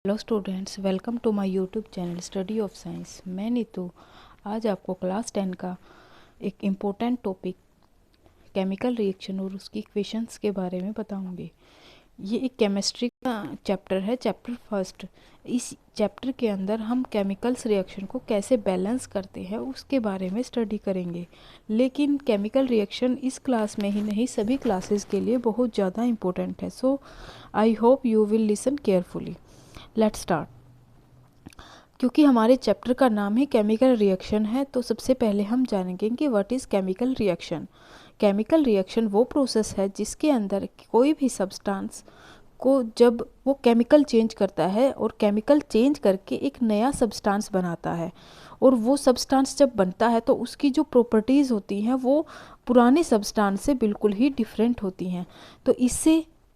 Hello students, welcome to my YouTube channel study of science. मैं नीतू आज आपको class 10 का एक इम्पोर्टेंट टॉपिक केमिकल रिएक्शन और उसकी इक्वेशंस के बारे में बताऊंगी। ये एक केमिस्ट्री का चैप्टर है, चैप्टर फर्स्ट। इस चैप्टर के अंदर हम केमिकल्स रिएक्शन को कैसे बैलेंस करते हैं उसके बारे में स्टडी करेंगे। लेकिन केमिकल रिएक्शन इस क्लास में ही नहीं, सभी क्लासेस के लिए बहुत ज़्यादा इम्पोर्टेंट है। So I hope you will listen carefully. Let's start. क्योंकि हमारे चैप्टर का नाम ही केमिकल रिएक्शन है, तो सबसे पहले हम जानेंगे कि what is chemical reaction. Chemical reaction वो प्रोसेस है जिसके अंदर कोई भी सब्सटेंस को जब वो केमिकल चेंज करता है और केमिकल चेंज करके एक नया सब्सटेंस बनाता है, और वो सब्सटेंस जब बनता है तो उसकी जो प्रॉपर्टीज़ होती हैं वो पुराने सब्सटेंस से बिल्कुल ही डिफरेंट होती हैं। तो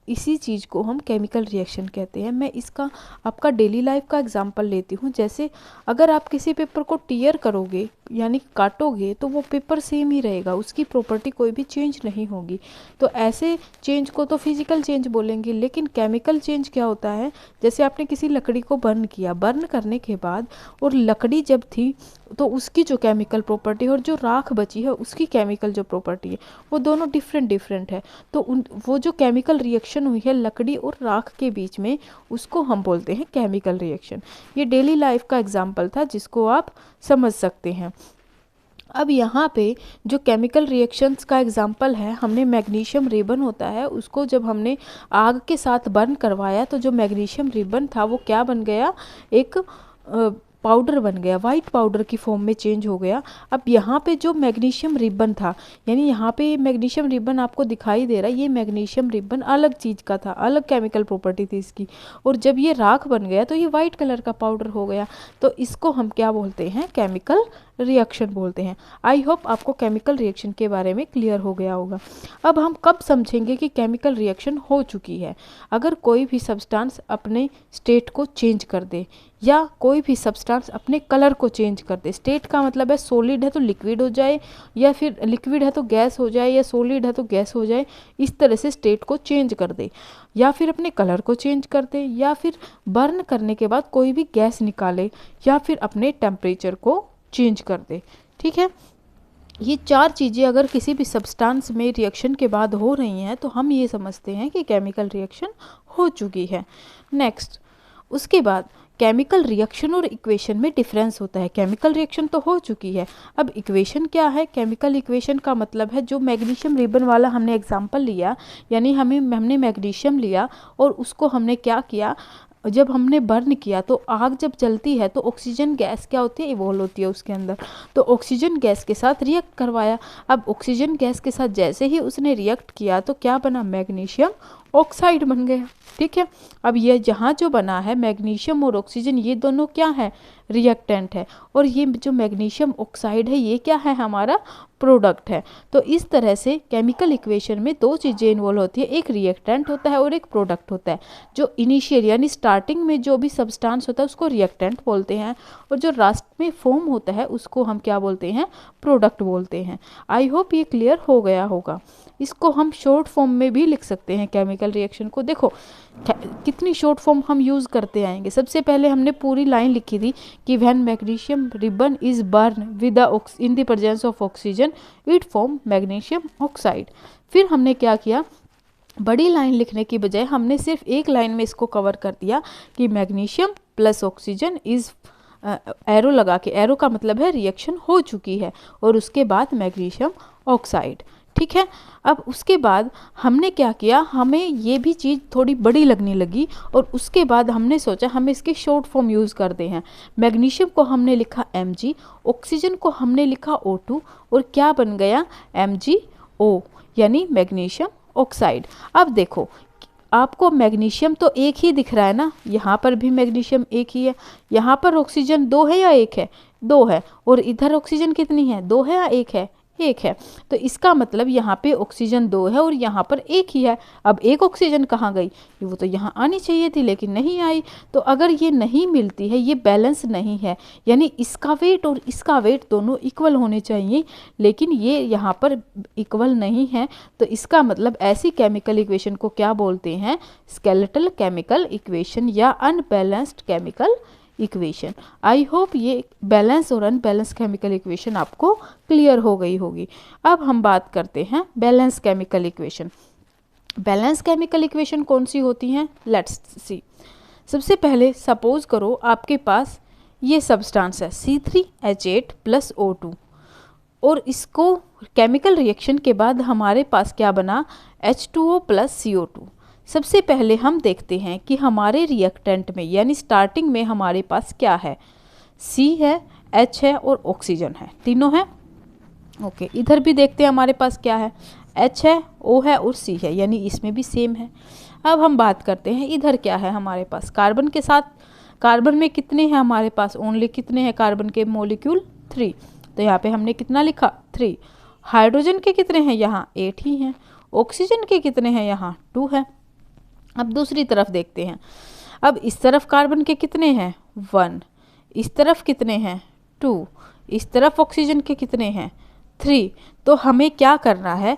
इसी चीज़ को हम केमिकल रिएक्शन कहते हैं। मैं इसका आपका डेली लाइफ का एग्जांपल लेती हूँ। जैसे अगर आप किसी पेपर को टीयर करोगे यानी काटोगे तो वो पेपर सेम ही रहेगा, उसकी प्रॉपर्टी कोई भी चेंज नहीं होगी। तो ऐसे चेंज को तो फिजिकल चेंज बोलेंगे, लेकिन केमिकल चेंज क्या होता है? जैसे आपने किसी लकड़ी को बर्न किया, बर्न करने के बाद और लकड़ी जब थी तो उसकी जो केमिकल प्रॉपर्टी और जो राख बची है उसकी केमिकल जो प्रॉपर्टी है वो दोनों डिफरेंट है। तो वो जो केमिकल रिएक्शन हुई है लकड़ी और राख के बीच में, उसको हम बोलते हैं केमिकल रिएक्शन। ये डेली लाइफ का एग्जाम्पल था जिसको आप समझ सकते हैं। अब यहाँ पे जो केमिकल रिएक्शंस का एग्जाम्पल है, हमने मैग्नीशियम रिबन होता है उसको जब हमने आग के साथ बर्न करवाया तो जो मैग्नीशियम रिबन था वो क्या बन गया? एक पाउडर बन गया, वाइट पाउडर की फॉर्म में चेंज हो गया। अब यहाँ पे जो मैग्नीशियम रिबन था, यानी यहाँ पे मैग्नीशियम रिबन आपको दिखाई दे रहा है, ये मैग्नीशियम रिबन अलग चीज़ का था, अलग केमिकल प्रॉपर्टी थी इसकी, और जब ये राख बन गया तो ये वाइट कलर का पाउडर हो गया। तो इसको हम क्या बोलते हैं? केमिकल रिएक्शन बोलते हैं। आई होप आपको केमिकल रिएक्शन के बारे में क्लियर हो गया होगा। अब हम कब समझेंगे कि केमिकल रिएक्शन हो चुकी है? अगर कोई भी सब्सटेंस अपने स्टेट को चेंज कर दे, या कोई भी सब्सटेंस अपने कलर को चेंज कर दे। स्टेट का मतलब है सॉलिड है तो लिक्विड हो जाए, या फिर लिक्विड है तो गैस हो जाए, या सॉलिड है तो गैस हो जाए। इस तरह से स्टेट को चेंज कर दे, या फिर अपने कलर को चेंज कर दे, या फिर बर्न करने के बाद कोई भी गैस निकाले, या फिर अपने टेम्परेचर को चेंज कर दे। ठीक है, ये चार चीज़ें अगर किसी भी सब्सटेंस में रिएक्शन के बाद हो रही हैं तो हम ये समझते हैं कि केमिकल रिएक्शन हो चुकी है। नेक्स्ट, उसके बाद केमिकल रिएक्शन और इक्वेशन में डिफरेंस होता है। केमिकल रिएक्शन तो हो चुकी है, अब इक्वेशन क्या है? केमिकल इक्वेशन का मतलब है जो मैग्नीशियम रिबन वाला हमने एग्जांपल लिया, यानी हमने मैग्नीशियम लिया और उसको हमने क्या किया, जब हमने बर्न किया तो आग जब जलती है तो ऑक्सीजन गैस क्या होती है? इवॉल्व होती है उसके अंदर। तो ऑक्सीजन गैस के साथ रिएक्ट करवाया। अब ऑक्सीजन गैस के साथ जैसे ही उसने रिएक्ट किया तो क्या बना? मैग्नीशियम ऑक्साइड बन गया। ठीक है, अब ये जहाँ जो बना है मैग्नीशियम और ऑक्सीजन, ये दोनों क्या है? रिएक्टेंट है, और ये जो मैग्नीशियम ऑक्साइड है ये क्या है? हमारा प्रोडक्ट है। तो इस तरह से केमिकल इक्वेशन में दो चीज़ें इन्वॉल्व होती है, एक रिएक्टेंट होता है और एक प्रोडक्ट होता है। जो इनिशियल यानी स्टार्टिंग में जो भी सब्सटेंस होता है उसको रिएक्टेंट बोलते हैं, और जो लास्ट में फॉर्म होता है उसको हम क्या बोलते हैं? प्रोडक्ट बोलते हैं। आई होप ये क्लियर हो गया होगा। इसको हम शॉर्ट फॉर्म में भी लिख सकते हैं केमिकल रिएक्शन को। देखो कितनी शॉर्ट फॉर्म हम यूज़ करते आएंगे। सबसे पहले हमने पूरी लाइन लिखी थी कि when magnesium ribbon is burn with in the presence of oxygen it form magnesium oxide. फिर हमने क्या किया, बड़ी लाइन लिखने की बजाय हमने सिर्फ एक लाइन में इसको कवर कर दिया कि magnesium plus oxygen is, arrow लगा के, एरो का मतलब है रिएक्शन हो चुकी है, और उसके बाद मैग्नीशियम ऑक्साइड। ठीक है, अब उसके बाद हमने क्या किया, हमें ये भी चीज़ थोड़ी बड़ी लगने लगी, और उसके बाद हमने सोचा हम इसकी शॉर्ट फॉर्म यूज़ करते हैं। मैग्नीशियम को हमने लिखा Mg, ऑक्सीजन को हमने लिखा O2, और क्या बन गया? MgO, यानी मैग्नीशियम ऑक्साइड। अब देखो आपको मैग्नीशियम तो एक ही दिख रहा है ना, यहाँ पर भी मैग्नीशियम एक ही है, यहाँ पर ऑक्सीजन दो है या एक है? दो है, और इधर ऑक्सीजन कितनी है? दो है या एक है? एक है। तो इसका मतलब यहाँ पे ऑक्सीजन 2 है और यहाँ पर एक ही है। अब एक ऑक्सीजन कहाँ गई? वो तो यहाँ आनी चाहिए थी लेकिन नहीं आई। तो अगर ये नहीं मिलती है, ये बैलेंस नहीं है, यानी इसका वेट और इसका वेट दोनों इक्वल होने चाहिए, लेकिन ये यहाँ पर इक्वल नहीं है। तो इसका मतलब ऐसी केमिकल इक्वेशन को क्या बोलते हैं? स्केलेटल केमिकल इक्वेशन या unbalanced chemical equation. I hope ये बैलेंस और अनबैलेंस केमिकल इक्वेशन आपको क्लियर हो गई होगी। अब हम बात करते हैं balance chemical equation. Balance chemical equation कौन सी होती हैं? Let's see. सबसे पहले सपोज करो आपके पास ये सब्सटेंस है C3H8 + O2 और इसको केमिकल रिएक्शन के बाद हमारे पास क्या बना? H2O + CO2। सबसे पहले हम देखते हैं कि हमारे रिएक्टेंट में यानी स्टार्टिंग में हमारे पास क्या है? C है, H है और ऑक्सीजन है, तीनों है। ओके, इधर भी देखते हैं हमारे पास क्या है? H है, O है और C है, यानी इसमें भी सेम है। अब हम बात करते हैं इधर क्या है हमारे पास? कार्बन के साथ, कार्बन में कितने हैं हमारे पास? ओनली कितने हैं कार्बन के मॉलिक्यूल? 3। तो यहाँ पे हमने कितना लिखा? 3। हाइड्रोजन के कितने हैं यहाँ? 8 ही हैं। ऑक्सीजन के कितने हैं यहाँ? 2 है। अब दूसरी तरफ देखते हैं। अब इस तरफ कार्बन के कितने हैं? 1। इस तरफ कितने हैं? 2। इस तरफ ऑक्सीजन के कितने हैं? 3। तो हमें क्या करना है?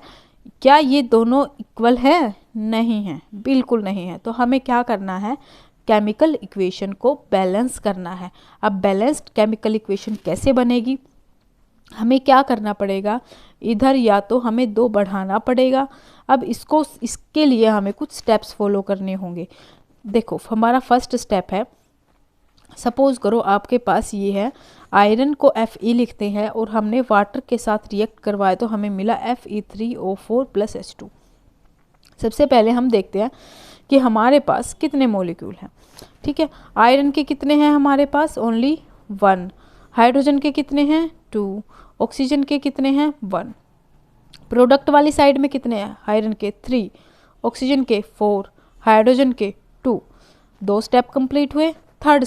क्या ये दोनों इक्वल है? नहीं है, बिल्कुल नहीं है। तो हमें क्या करना है? केमिकल इक्वेशन को बैलेंस करना है। अब बैलेंस्ड केमिकल इक्वेशन कैसे बनेगी? हमें क्या करना पड़ेगा? इधर या तो हमें 2 बढ़ाना पड़ेगा। अब इसके लिए हमें कुछ स्टेप्स फॉलो करने होंगे। देखो, हमारा फर्स्ट स्टेप है, सपोज करो आपके पास ये है, आयरन को Fe लिखते हैं और हमने वाटर के साथ रिएक्ट करवाया तो हमें मिला Fe3O4 + H2। सबसे पहले हम देखते हैं कि हमारे पास कितने मॉलिक्यूल हैं। ठीक है, आयरन के कितने हैं हमारे पास? ओनली 1। हाइड्रोजन के कितने हैं? 2। ऑक्सीजन के कितने हैं? 1। प्रोडक्ट वाली साइड में कितने हैं? आयरन के 3, ऑक्सीजन के 4, हाइड्रोजन के 2। 2 स्टेप कंप्लीट हुए। थर्ड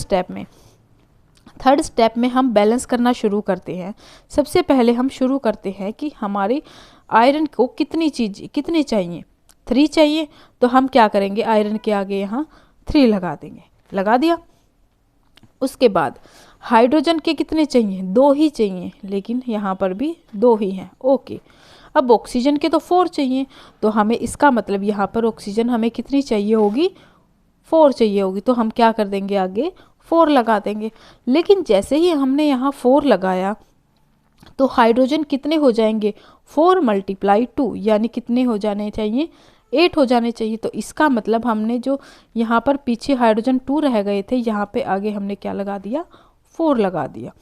स्टेप में हम बैलेंस करना शुरू करते हैं। सबसे पहले हम शुरू करते हैं कि हमारी आयरन को कितने चाहिए? 3 चाहिए। तो हम क्या करेंगे? आयरन के आगे यहाँ 3 लगा देंगे। लगा दिया। उसके बाद हाइड्रोजन के कितने चाहिए? 2 ही चाहिए, लेकिन यहाँ पर भी 2 ही हैं। ओके, अब ऑक्सीजन के तो 4 चाहिए। तो हमें इसका मतलब यहाँ पर ऑक्सीजन हमें कितनी चाहिए होगी? 4 चाहिए होगी। तो हम क्या कर देंगे? आगे 4 लगा देंगे। लेकिन जैसे ही हमने यहाँ 4 लगाया तो हाइड्रोजन कितने हो जाएंगे? 4 × 2, यानी कितने हो जाने चाहिए? 8 हो जाने चाहिए। तो इसका मतलब हमने जो यहाँ पर पीछे हाइड्रोजन 2 रह गए थे, यहाँ पे आगे हमने क्या लगा दिया? 4 लगा दिया।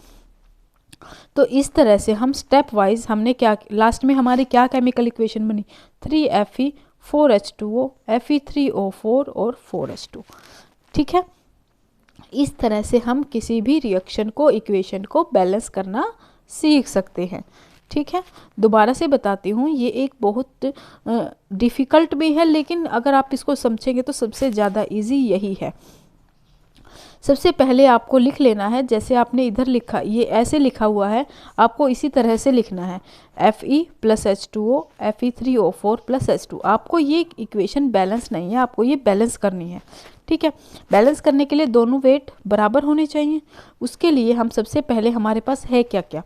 तो इस तरह से हम स्टेप वाइज हमने क्या, लास्ट में हमारी क्या केमिकल इक्वेशन बनी? 3Fe 4H2O Fe3O4 और 4H2। ठीक है, इस तरह से हम किसी भी रिएक्शन को, इक्वेशन को बैलेंस करना सीख सकते हैं। ठीक है, दोबारा से बताती हूँ, ये एक बहुत डिफ़िकल्ट भी है, लेकिन अगर आप इसको समझेंगे तो सबसे ज़्यादा इजी यही है। सबसे पहले आपको लिख लेना है, जैसे आपने इधर लिखा, ये ऐसे लिखा हुआ है, आपको इसी तरह से लिखना है Fe + H2O Fe3O4 + H2। आपको ये इक्वेशन बैलेंस नहीं है, आपको ये बैलेंस करनी है। ठीक है, बैलेंस करने के लिए दोनों वेट बराबर होने चाहिए। उसके लिए हम सबसे पहले, हमारे पास है क्या क्या?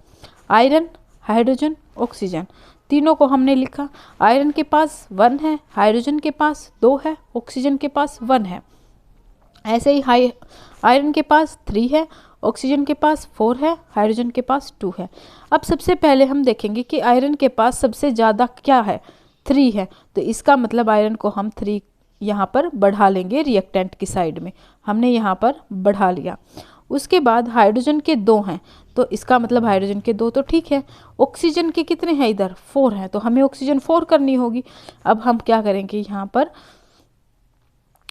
आयरन, हाइड्रोजन, ऑक्सीजन, तीनों को हमने लिखा। आयरन के पास 1 है, हाइड्रोजन के पास 2 है, ऑक्सीजन के पास 1 है। ऐसे ही आयरन के पास 3 है, ऑक्सीजन के पास 4 है, हाइड्रोजन के पास 2 है। अब सबसे पहले हम देखेंगे कि आयरन के पास सबसे ज़्यादा क्या है? 3 है। तो इसका मतलब आयरन को हम 3 यहाँ पर बढ़ा लेंगे रिएक्टेंट की साइड में। हमने यहाँ पर बढ़ा लिया। उसके बाद हाइड्रोजन के 2 हैं, तो इसका मतलब हाइड्रोजन के 2 तो ठीक है। ऑक्सीजन के कितने हैं? इधर 4 हैं, तो हमें ऑक्सीजन 4 करनी होगी। अब हम क्या करेंगे? यहाँ पर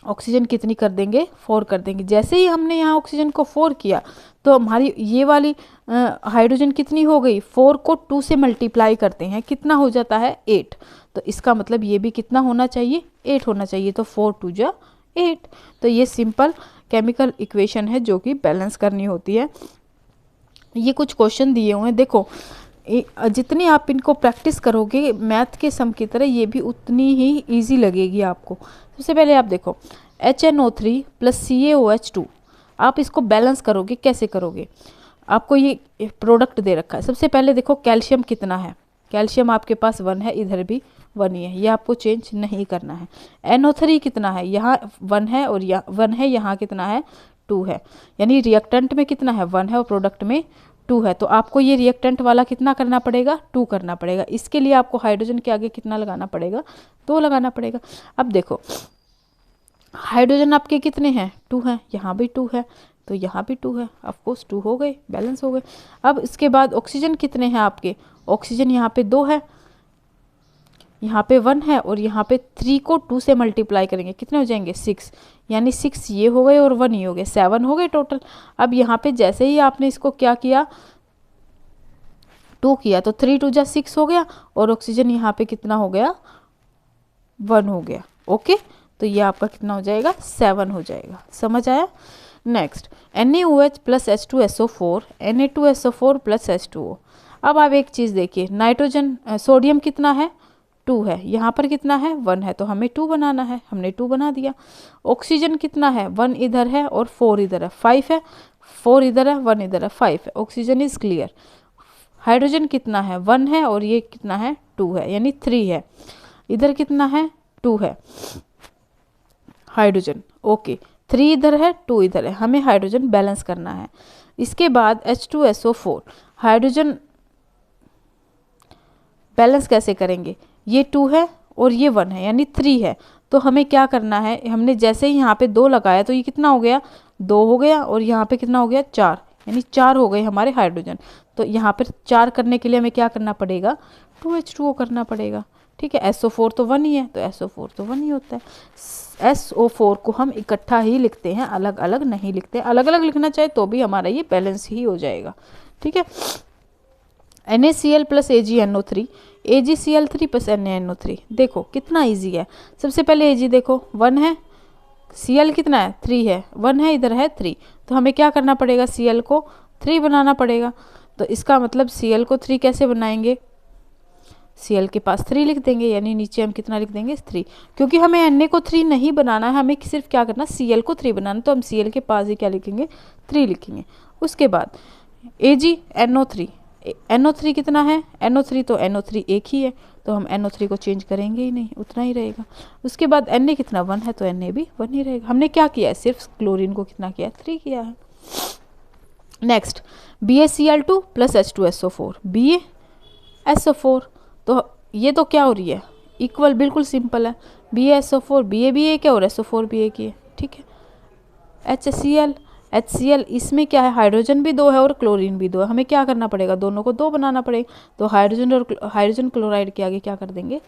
ऑक्सीजन कितनी कर देंगे? 4 कर देंगे। जैसे ही हमने यहाँ ऑक्सीजन को 4 किया तो हमारी ये वाली हाइड्रोजन कितनी हो गई? 4 को 2 से मल्टीप्लाई करते हैं, कितना हो जाता है? 8। तो इसका मतलब ये भी कितना होना चाहिए? 8 होना चाहिए। तो 4 × 2 = 8। तो ये सिंपल केमिकल इक्वेशन है जो कि बैलेंस करनी होती है। ये कुछ क्वेश्चन दिए हुए हैं, देखो जितनी आप इनको प्रैक्टिस करोगे मैथ के सम की तरह, ये भी उतनी ही इजी लगेगी आपको। सबसे पहले आप देखो HNO3 प्लस CaOH2, आप इसको बैलेंस करोगे, कैसे करोगे? आपको ये प्रोडक्ट दे रखा है। सबसे पहले देखो कैल्शियम कितना है, कैल्शियम आपके पास 1 है, इधर भी 1 ही है, ये आपको चेंज नहीं करना है। NO3 कितना है, यहाँ 1 है और यहाँ 1 है, यहाँ कितना है 2 है, यानी रिएक्टेंट में कितना है 1 है और प्रोडक्ट में 2 है। तो आपको ये रिएक्टेंट वाला कितना करना पड़ेगा 2 करना पड़ेगा। इसके लिए आपको हाइड्रोजन के आगे कितना लगाना पड़ेगा 2 लगाना पड़ेगा। अब देखो हाइड्रोजन आपके कितने हैं 2 हैं, यहाँ भी 2 है तो यहाँ भी 2 है, ऑफकोर्स 2 हो गए, बैलेंस हो गए। अब इसके बाद ऑक्सीजन कितने हैं आपके, ऑक्सीजन यहाँ पे 2 है, यहाँ पे 1 है और यहाँ पे 3 को 2 से मल्टीप्लाई करेंगे कितने हो जाएंगे 6, यानी 6 ये हो गए और 1 ये हो गए, 7 हो गए टोटल। अब यहाँ पे जैसे ही आपने इसको क्या किया 2 किया तो 3 2 जा 6 हो गया और ऑक्सीजन यहाँ पे कितना हो गया 1 हो गया। ओके, तो ये आपका कितना हो जाएगा 7 हो जाएगा। समझ आया? Next NaOH plus H2SO4 Na2SO4 plus H2O। अब आप एक चीज़ देखिए, नाइट्रोजन सोडियम कितना है 2 है, यहाँ पर कितना है 1 है, तो हमें 2 बनाना है, हमने 2 बना दिया। ऑक्सीजन कितना है 1 इधर है और 4 इधर है, 5 है, 4 इधर है 1 इधर है 5 है, ऑक्सीजन इज क्लियर। हाइड्रोजन कितना है 1 है और ये कितना है 2 है, यानी 3 है, इधर कितना है 2 है हाइड्रोजन। ओके, 3 इधर है 2 इधर है, हमें हाइड्रोजन बैलेंस करना है। इसके बाद H2SO4 हाइड्रोजन बैलेंस कैसे करेंगे, ये 2 है और ये 1 है यानी 3 है, तो हमें क्या करना है, हमने जैसे ही यहाँ पे 2 लगाया तो ये कितना हो गया 2 हो गया और यहाँ पे कितना हो गया 4, यानी 4 हो गए हमारे हाइड्रोजन। तो यहाँ पर 4 करने के लिए हमें क्या करना पड़ेगा 2H2O करना पड़ेगा। ठीक है, SO4 तो 1 ही है तो SO4 तो 1 ही होता है। SO4 को हम इकट्ठा ही लिखते हैं, अलग अलग नहीं लिखते। अलग अलग लिखना चाहे तो भी हमारा ये बैलेंस ही हो जाएगा। ठीक है, NaCl plus AgNO3 AgCl3 plus NaNO3, देखो कितना इजी है। सबसे पहले Ag देखो 1 है, Cl कितना है 3 है, 1 है इधर है 3, तो हमें क्या करना पड़ेगा Cl को 3 बनाना पड़ेगा। तो इसका मतलब Cl को 3 कैसे बनाएंगे, Cl के पास 3 लिख देंगे, यानी नीचे हम कितना लिख देंगे 3, क्योंकि हमें Na को 3 नहीं बनाना है, हमें सिर्फ क्या करना Cl को 3 बनाना, तो हम Cl के पास ही क्या लिखेंगे 3 लिखेंगे। उसके बाद AgNO3 NO3 कितना है, NO3 तो NO3 एक ही है, तो हम NO3 को चेंज करेंगे ही नहीं, उतना ही रहेगा। उसके बाद Na कितना 1 है तो Na भी 1 ही रहेगा। हमने क्या किया है, सिर्फ क्लोरीन को कितना किया 3 किया है। Next BaCl2 plus H2SO4 BaSO4, तो ये तो क्या हो रही है इक्वल, बिल्कुल सिंपल है, BaSO4 Ba भी एक है और SO4 भी एक ही है। ठीक है, HCl इसमें क्या है, हाइड्रोजन भी 2 है और क्लोरीन भी 2 है, हमें क्या करना पड़ेगा दोनों को 2 बनाना पड़ेगा, तो हाइड्रोजन और हाइड्रोजन क्लोराइड के आगे क्या कर देंगे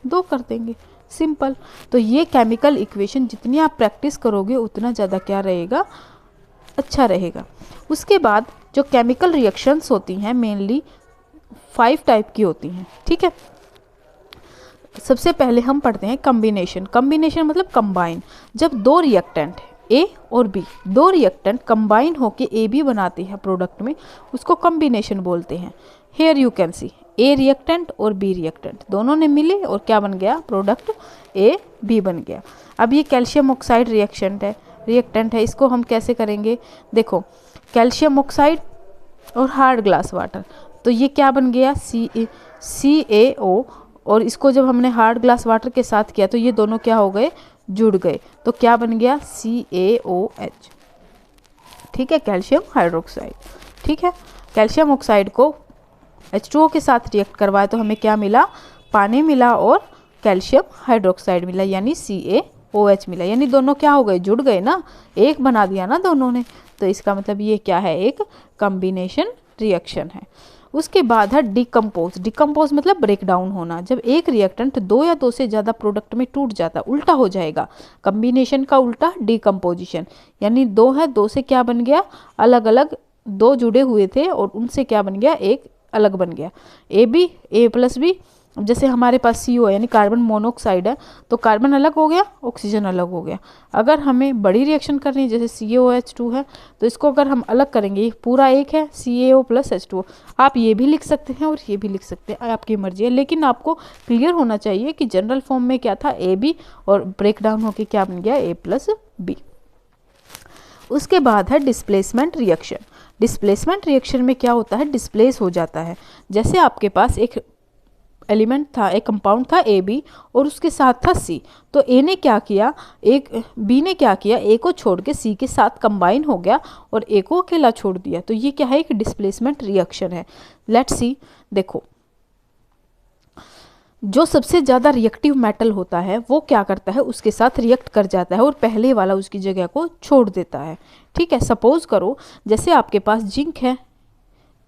2 कर देंगे, सिंपल। तो ये केमिकल इक्वेशन जितनी आप प्रैक्टिस करोगे उतना ज़्यादा क्या रहेगा, अच्छा रहेगा। उसके बाद जो केमिकल रिएक्शंस होती हैं मेनली 5 टाइप की होती हैं। ठीक है, सबसे पहले हम पढ़ते हैं कम्बिनेशन। कम्बिनेशन मतलब कंबाइन, जब 2 रिएक्टेंट ए और बी, 2 रिएक्टेंट कंबाइन होके ए बी बनाते हैं प्रोडक्ट में, उसको कम्बिनेशन बोलते हैं। Here you can see A reactant और बी रिएक्टेंट दोनों ने मिले और क्या बन गया प्रोडक्ट ए बी बन गया। अब ये कैल्शियम ऑक्साइड रिएक्टेंट है, इसको हम कैसे करेंगे, देखो कैल्शियम ऑक्साइड और हार्ड ग्लास वाटर, तो ये क्या बन गया CaO, और इसको जब हमने हार्ड ग्लास वाटर के साथ किया तो ये दोनों क्या हो गए जुड़ गए, तो क्या बन गया CaOH। ठीक है, कैल्शियम हाइड्रोक्साइड। ठीक है, कैल्शियम ऑक्साइड को H2O के साथ रिएक्ट करवाया तो हमें क्या मिला, पानी मिला और कैल्शियम हाइड्रोक्साइड मिला, यानी CaOH मिला, यानी दोनों क्या हो गए जुड़ गए ना, एक बना दिया ना दोनों ने, तो इसका मतलब ये क्या है एक कम्बिनेशन रिएक्शन है। उसके बाद है डिकम्पोज मतलब ब्रेक डाउन होना, जब एक रिएक्टेंट 2 या 2 से ज़्यादा प्रोडक्ट में टूट जाता, उल्टा हो जाएगा, कम्बिनेशन का उल्टा डिकम्पोजिशन, यानी 2 है 2 से क्या बन गया अलग अलग, 2 जुड़े हुए थे और उनसे क्या बन गया एक अलग बन गया, A प्लस बी अब जैसे हमारे पास CO है यानी कार्बन मोनोऑक्साइड है, तो कार्बन अलग हो गया, ऑक्सीजन अलग हो गया। अगर हमें बड़ी रिएक्शन करनी है, जैसे CaOH2 है, तो इसको अगर हम अलग करेंगे, ये पूरा एक है CaO + H2O, आप ये भी लिख सकते हैं और ये भी लिख सकते हैं, आपकी मर्जी है। लेकिन आपको क्लियर होना चाहिए कि जनरल फॉर्म में क्या था AB, और ब्रेक डाउन होकर क्या बन गया A + B। उसके बाद है डिस्प्लेसमेंट रिएक्शन। डिस्प्लेसमेंट रिएक्शन में क्या होता है, डिस्प्लेस हो जाता है। जैसे आपके पास एक एलिमेंट था, एक कंपाउंड था AB, और उसके साथ था C, तो A ने क्या किया, B ने क्या किया, A को छोड़ के C के साथ कंबाइन हो गया और A को अकेला छोड़ दिया। तो ये क्या है, एक डिस्प्लेसमेंट रिएक्शन है। लेट्स सी, देखो जो सबसे ज़्यादा रिएक्टिव मेटल होता है वो क्या करता है, उसके साथ रिएक्ट कर जाता है और पहले वाला उसकी जगह को छोड़ देता है। ठीक है, सपोज करो जैसे आपके पास जिंक है,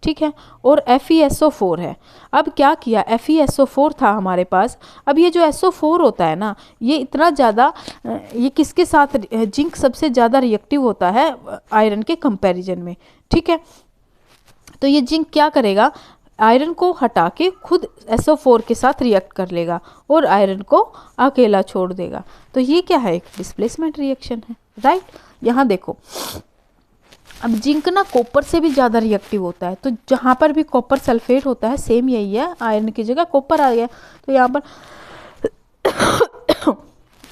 ठीक है, और FeSO4 है। अब क्या किया, FeSO4 था हमारे पास, अब ये जो SO4 होता है ना, ये इतना ज़्यादा, ये किसके साथ, जिंक सबसे ज़्यादा रिएक्टिव होता है आयरन के कंपैरिजन में। ठीक है, तो ये जिंक क्या करेगा, आयरन को हटा के खुद SO4 के साथ रिएक्ट कर लेगा और आयरन को अकेला छोड़ देगा। तो ये क्या है, एक डिस्प्लेसमेंट रिएक्शन है, राइट। यहाँ देखो, अब जिंक ना कॉपर से भी ज़्यादा रिएक्टिव होता है, तो जहाँ पर भी कॉपर सल्फेट होता है, सेम यही है, आयरन की जगह कॉपर आ गया, तो यहाँ पर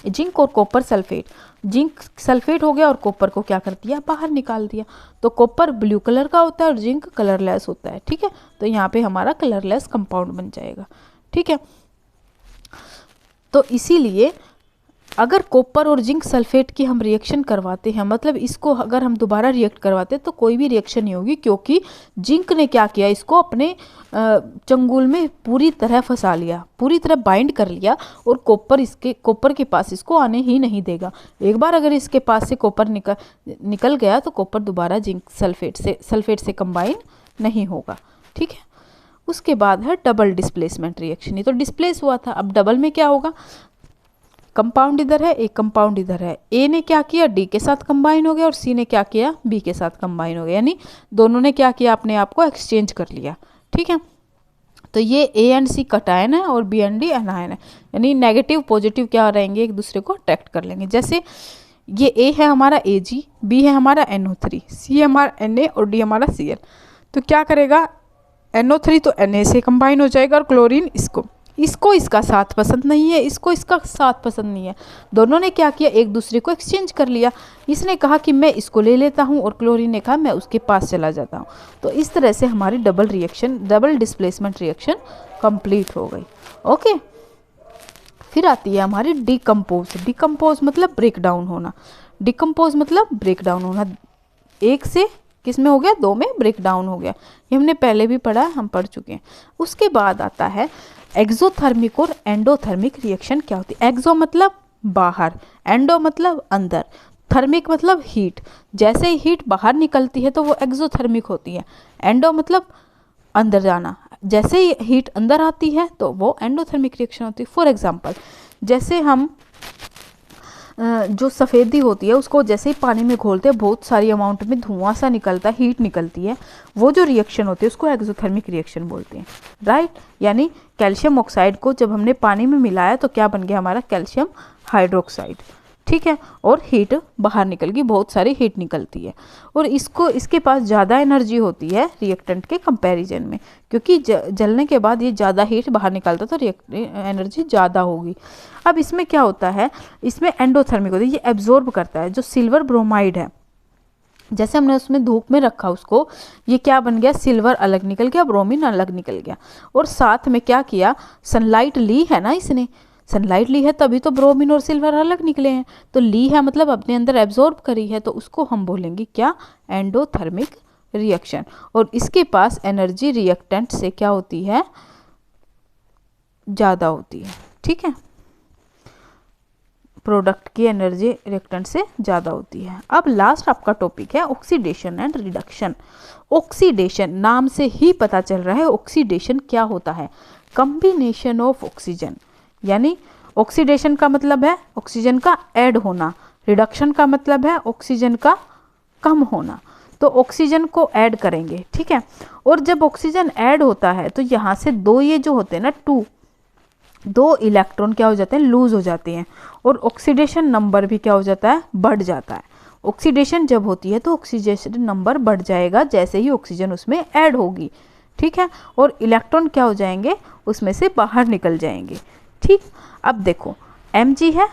जिंक और कॉपर सल्फेट, जिंक सल्फेट हो गया और कॉपर को क्या कर दिया, बाहर निकाल दिया। तो कॉपर ब्लू कलर का होता है और जिंक कलरलेस होता है। ठीक है, तो यहाँ पे हमारा कलरलेस कंपाउंड बन जाएगा। ठीक है, तो इसीलिए अगर कॉपर और जिंक सल्फेट की हम रिएक्शन करवाते हैं, मतलब इसको अगर हम दोबारा रिएक्ट करवाते हैं तो कोई भी रिएक्शन नहीं होगी, क्योंकि जिंक ने क्या किया, इसको अपने चंगुल में पूरी तरह फंसा लिया, पूरी तरह बाइंड कर लिया, और कॉपर के पास इसको आने ही नहीं देगा। एक बार अगर इसके पास से कॉपर निकल गया तो कॉपर दोबारा जिंक सल्फेट से कंबाइन नहीं होगा। ठीक है, उसके बाद है डबल डिस्प्लेसमेंट रिएक्शन। ये तो डिस्प्लेस हुआ था, अब डबल में क्या होगा, कंपाउंड इधर है, एक कंपाउंड इधर है, A ने क्या किया, D के साथ कंबाइन हो गया और C ने क्या किया, B के साथ कंबाइन हो गया, यानी दोनों ने क्या किया, अपने आप को एक्सचेंज कर लिया। ठीक है, तो ये A एंड C कटायन है और B एंड D एनायन है, यानी नेगेटिव पॉजिटिव क्या रहेंगे, एक दूसरे को अट्रैक्ट कर लेंगे। जैसे ये A है हमारा Ag, B है हमारा NO3, C है हमारा Na और D हमारा Cl। तो क्या करेगा, NO3 तो Na से कंबाइन हो जाएगा और क्लोरीन इसको इसका साथ पसंद नहीं है, इसको इसका साथ पसंद नहीं है, दोनों ने क्या किया, एक दूसरे को एक्सचेंज कर लिया। इसने कहा कि मैं इसको ले लेता हूँ और क्लोरीन ने कहा मैं उसके पास चला जाता हूँ। तो इस तरह से हमारी डबल डिस्प्लेसमेंट रिएक्शन कंप्लीट हो गई। ओके, फिर आती है हमारी डिकम्पोज मतलब ब्रेक डाउन होना। डिकम्पोज मतलब ब्रेक डाउन होना, एक से किस में हो गया, दो में ब्रेक डाउन हो गया। ये हमने पहले भी पढ़ा है, हम पढ़ चुके हैं। उसके बाद आता है एक्सोथर्मिक और एंडोथर्मिक रिएक्शन क्या होती है। एक्सो मतलब बाहर, एंडो मतलब अंदर, थर्मिक मतलब हीट। जैसे ही हीट बाहर निकलती है तो वो एक्सोथर्मिक होती है। एंडो मतलब अंदर जाना, जैसे ही हीट अंदर आती है तो वो एंडोथर्मिक रिएक्शन होती है। फॉर एग्जांपल, जैसे हम जो सफ़ेदी होती है उसको जैसे ही पानी में घोलते हैं, बहुत सारी अमाउंट में धुआं सा निकलता है, हीट निकलती है, वो जो रिएक्शन होती है उसको एक्सोथर्मिक रिएक्शन बोलते हैं, राइट। यानी कैल्शियम ऑक्साइड को जब हमने पानी में मिलाया तो क्या बन गया हमारा, कैल्शियम हाइड्रोक्साइड। ठीक है, और हीट बाहर निकल गई, बहुत सारी हीट निकलती है, और इसके पास ज़्यादा एनर्जी होती है रिएक्टेंट के कंपैरिजन में, क्योंकि जलने के बाद ये ज़्यादा हीट बाहर निकलता तो एनर्जी ज़्यादा होगी। अब इसमें क्या होता है, इसमें एंडोथर्मिक होता है, ये एब्जॉर्ब करता है। जो सिल्वर ब्रोमाइड है, जैसे हमने उसमें धूप में रखा उसको, ये क्या बन गया, सिल्वर अलग निकल गया, ब्रोमीन अलग निकल गया, और साथ में क्या किया, सनलाइट ली है ना, इसने सनलाइट ली है तभी तो ब्रोमीन और सिल्वर अलग निकले हैं। तो ली है मतलब अपने अंदर एब्जॉर्ब करी है, तो उसको हम बोलेंगे क्या, एंडोथर्मिक रिएक्शन। और इसके पास एनर्जी रिएक्टेंट से क्या होती है, ज़्यादा होती है। ठीक है, प्रोडक्ट की एनर्जी रिएक्टेंट से ज़्यादा होती है। अब लास्ट आपका टॉपिक है ऑक्सीडेशन एंड रिडक्शन। ऑक्सीडेशन, नाम से ही पता चल रहा है ऑक्सीडेशन क्या होता है, कम्बिनेशन ऑफ ऑक्सीजन, यानी ऑक्सीडेशन का मतलब है ऑक्सीजन का ऐड होना, रिडक्शन का मतलब है ऑक्सीजन का कम होना। तो ऑक्सीजन को ऐड करेंगे, ठीक है, और जब ऑक्सीजन ऐड होता है तो यहाँ से दो ये जो होते हैं ना, टू दो इलेक्ट्रॉन क्या हो जाते हैं, लूज हो जाते हैं, और ऑक्सीडेशन नंबर भी क्या हो जाता है, बढ़ जाता है। ऑक्सीडेशन जब होती है तो ऑक्सीडेशन नंबर बढ़ जाएगा जैसे ही ऑक्सीजन उसमें ऐड होगी, ठीक है, और इलेक्ट्रॉन क्या हो जाएंगे, उसमें से बाहर निकल जाएंगे। ठीक, अब देखो Mg है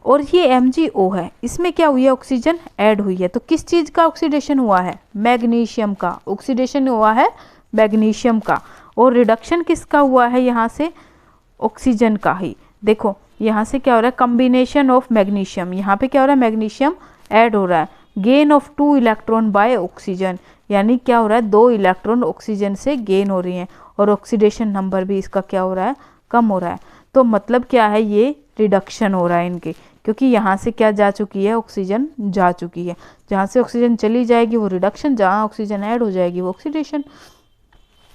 और ये MgO है, इसमें क्या हुई है, ऑक्सीजन ऐड हुई है, तो किस चीज़ का ऑक्सीडेशन हुआ है, मैग्नीशियम का ऑक्सीडेशन हुआ है, मैग्नीशियम का, और रिडक्शन किसका हुआ है, यहाँ से ऑक्सीजन का ही। देखो यहाँ से क्या हो रहा है, कम्बिनेशन ऑफ मैग्नीशियम, यहाँ पे क्या हो रहा है, मैग्नीशियम ऐड हो रहा है, gain of 2 electron by oxygen, यानी क्या हो रहा है, 2 इलेक्ट्रॉन ऑक्सीजन से गेन हो रही हैं, और ऑक्सीडेशन नंबर भी इसका क्या हो रहा है, कम हो रहा है। तो मतलब क्या है, ये रिडक्शन हो रहा है इनके, क्योंकि यहाँ से क्या जा चुकी है, ऑक्सीजन जा चुकी है, जहाँ से ऑक्सीजन चली जाएगी वो रिडक्शन, जहाँ ऑक्सीजन ऐड हो जाएगी वो ऑक्सीडेशन।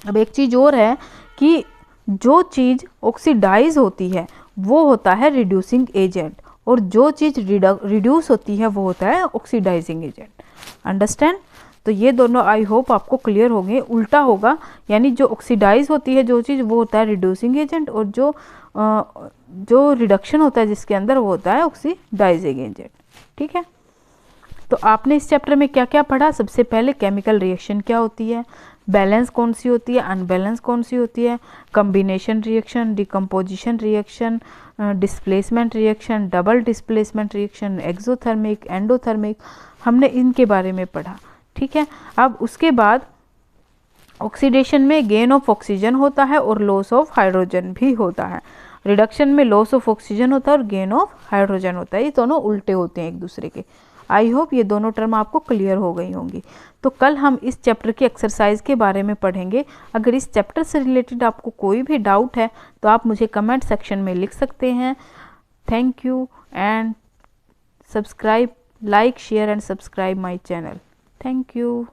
अब एक चीज़ और है कि जो चीज़ ऑक्सीडाइज होती है वो होता है रिड्यूसिंग एजेंट, और जो चीज़ रिड्यूस होती है वो होता है ऑक्सीडाइजिंग एजेंट। अंडरस्टैंड? तो ये दोनों आई होप आपको क्लियर होंगे। उल्टा होगा, यानी जो ऑक्सीडाइज होती है जो चीज़ वो होता है रिड्यूसिंग एजेंट, और जो रिडक्शन होता है जिसके अंदर वो होता है ऑक्सीडाइजिंग एजेंट। ठीक है, तो आपने इस चैप्टर में क्या क्या पढ़ा, सबसे पहले केमिकल रिएक्शन क्या होती है, बैलेंस कौन सी होती है, अनबैलेंस कौन सी होती है, combination reaction, decomposition reaction, displacement reaction, double displacement reaction, exothermic, endothermic, हमने इनके बारे में पढ़ा। ठीक है, अब उसके बाद ऑक्सीडेशन में गेन ऑफ ऑक्सीजन होता है और लॉस ऑफ हाइड्रोजन भी होता है, रिडक्शन में लॉस ऑफ ऑक्सीजन होता है और गेन ऑफ हाइड्रोजन होता है, ये दोनों उल्टे होते हैं एक दूसरे के। आई होप ये दोनों टर्म आपको क्लियर हो गई होंगी। तो कल हम इस चैप्टर की एक्सरसाइज के बारे में पढ़ेंगे। अगर इस चैप्टर से रिलेटेड आपको कोई भी डाउट है तो आप मुझे कमेंट सेक्शन में लिख सकते हैं। Thank you and subscribe, like, share and subscribe my channel. Thank you.